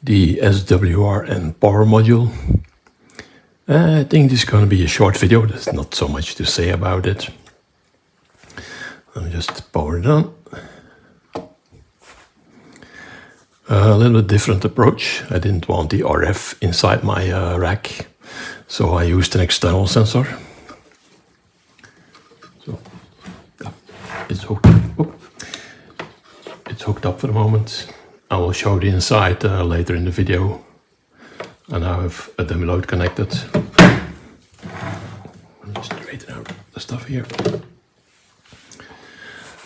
the SWR and Power module. I think this is going to be a short video. There's not so much to say about it. Let me just power it on. A little bit different approach. I didn't want the RF inside my rack, so I used an external sensor. So it's hooked. It's hooked up for the moment. I will show the inside later in the video. And I have a dummy load connected. I'll just straighten out the stuff here.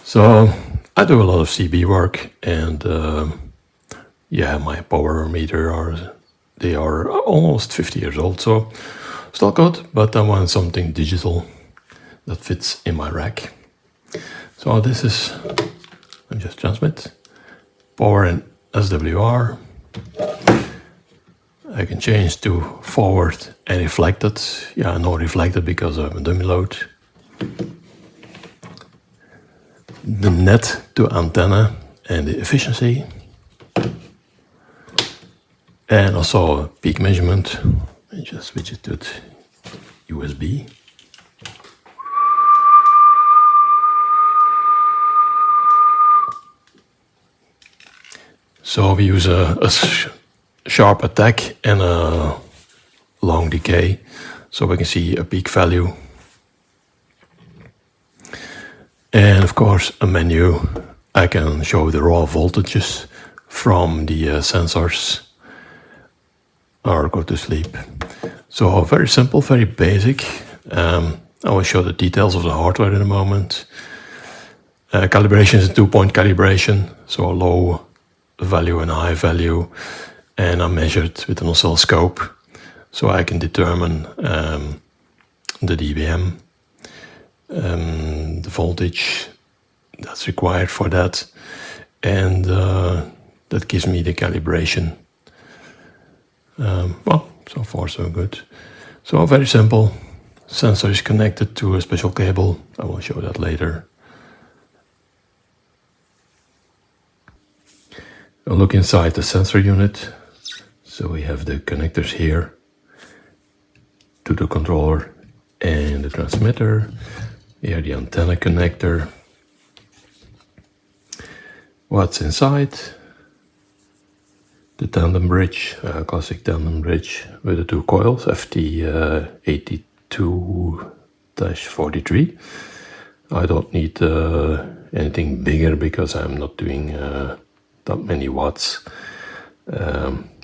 So I do a lot of CB work, and yeah, my power meter they are almost 50 years old, so still good, but I want something digital that fits in my rack. So this is, let me just transmit, power and SWR. I can change to forward and reflected. Yeah, no reflected because I have a dummy load. The net to antenna and the efficiency. And also a peak measurement. And just switch it to USB. So we use a sharp attack and a long decay, so we can see a peak value. And of course a menu. I can show the raw voltages from the sensors or go to sleep. So very simple, very basic. I will show the details of the hardware in a moment. Calibration is a 2-point calibration, so a low value and a high value. And I measured with an oscilloscope, so I can determine the dBm, the voltage that's required for that, and that gives me the calibration. Well, so far so good. So very simple. Sensor is connected to a special cable. I will show that later. I'll look inside the sensor unit. So we have the connectors here to the controller and the transmitter. Here the antenna connector. What's inside? The tandem bridge, classic tandem bridge with the two coils, FT82-43. I don't need anything bigger because I'm not doing that many watts.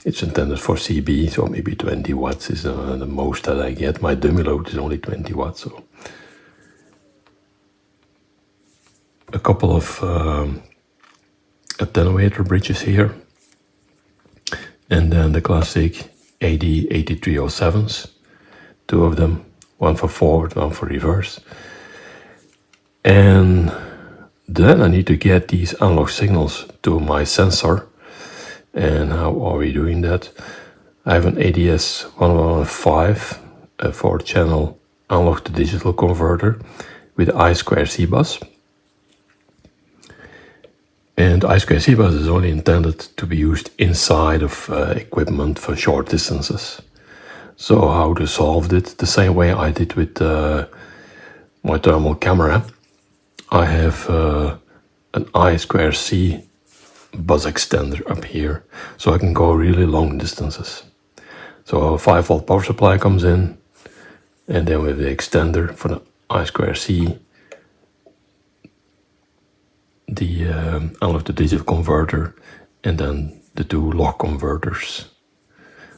It's intended for CB, so maybe 20 watts is the most that I get. My dummy load is only 20 watts. So a couple of attenuator bridges here. And then the classic AD8307s, two of them, one for forward, one for reverse. And then I need to get these analog signals to my sensor. And how are we doing that? I have an ADS1115, a 4-channel analog to digital converter with I2C bus. And I2C bus is only intended to be used inside of equipment for short distances. So how to solve it? The same way I did with my thermal camera. I have an I2C bus extender up here, so I can go really long distances. So a 5-volt power supply comes in, and then with the extender for the I2C, the analog to digital converter, and then the two log converters.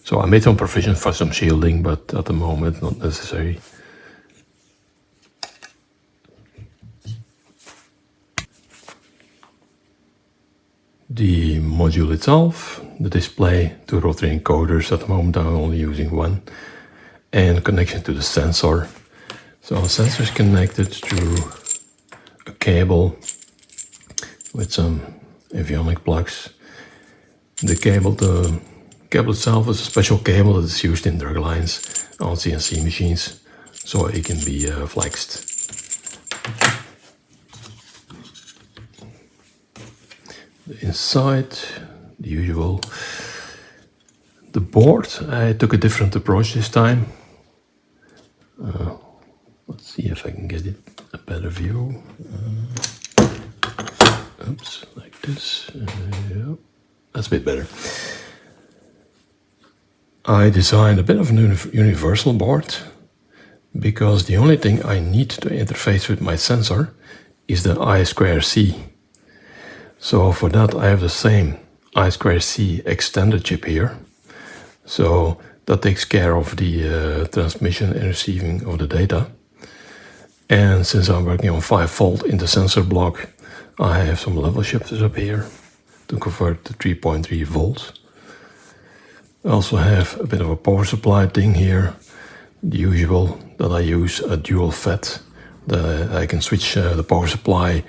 So I made some provision for some shielding, but at the moment not necessary. The module itself, the display, two rotary encoders. At the moment I'm only using one, and connection to the sensor. So the sensor is connected to a cable with some avionic plugs. The cable itself is a special cable that is used in drug lines on CNC machines, so it can be flexed. Inside, the usual The board, I took a different approach this time. Let's see if I can get it a better view. Oops, like this. Yeah, that's a bit better. I designed a bit of an universal board because the only thing I need to interface with my sensor is the I2C. So for that I have the same I2C extended chip here. So that takes care of the transmission and receiving of the data. And since I'm working on 5 volt in the sensor block, I have some level shifters up here to convert to 3.3 volts. I also have a bit of a power supply thing here, the usual that I use, a dual FET. I can switch the power supply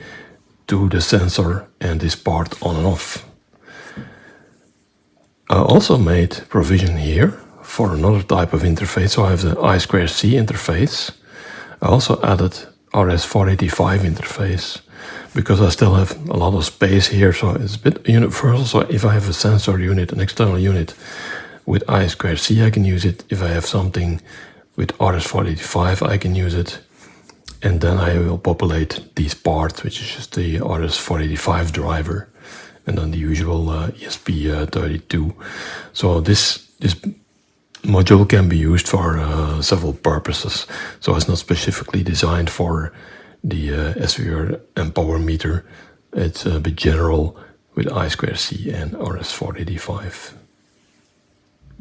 to the sensor and this part on and off. I also made provision here for another type of interface, so I have the I2C interface. I also added RS485 interface because I still have a lot of space here, so it's a bit universal. So if I have a sensor unit, an external unit with I2C, I can use it. If I have something with RS485, I can use it. And then I will populate these parts, which is just the RS485 driver, and then the usual ESP32. So this module can be used for several purposes. So it's not specifically designed for the SWR and Power meter. It's a bit general with I2C and RS485.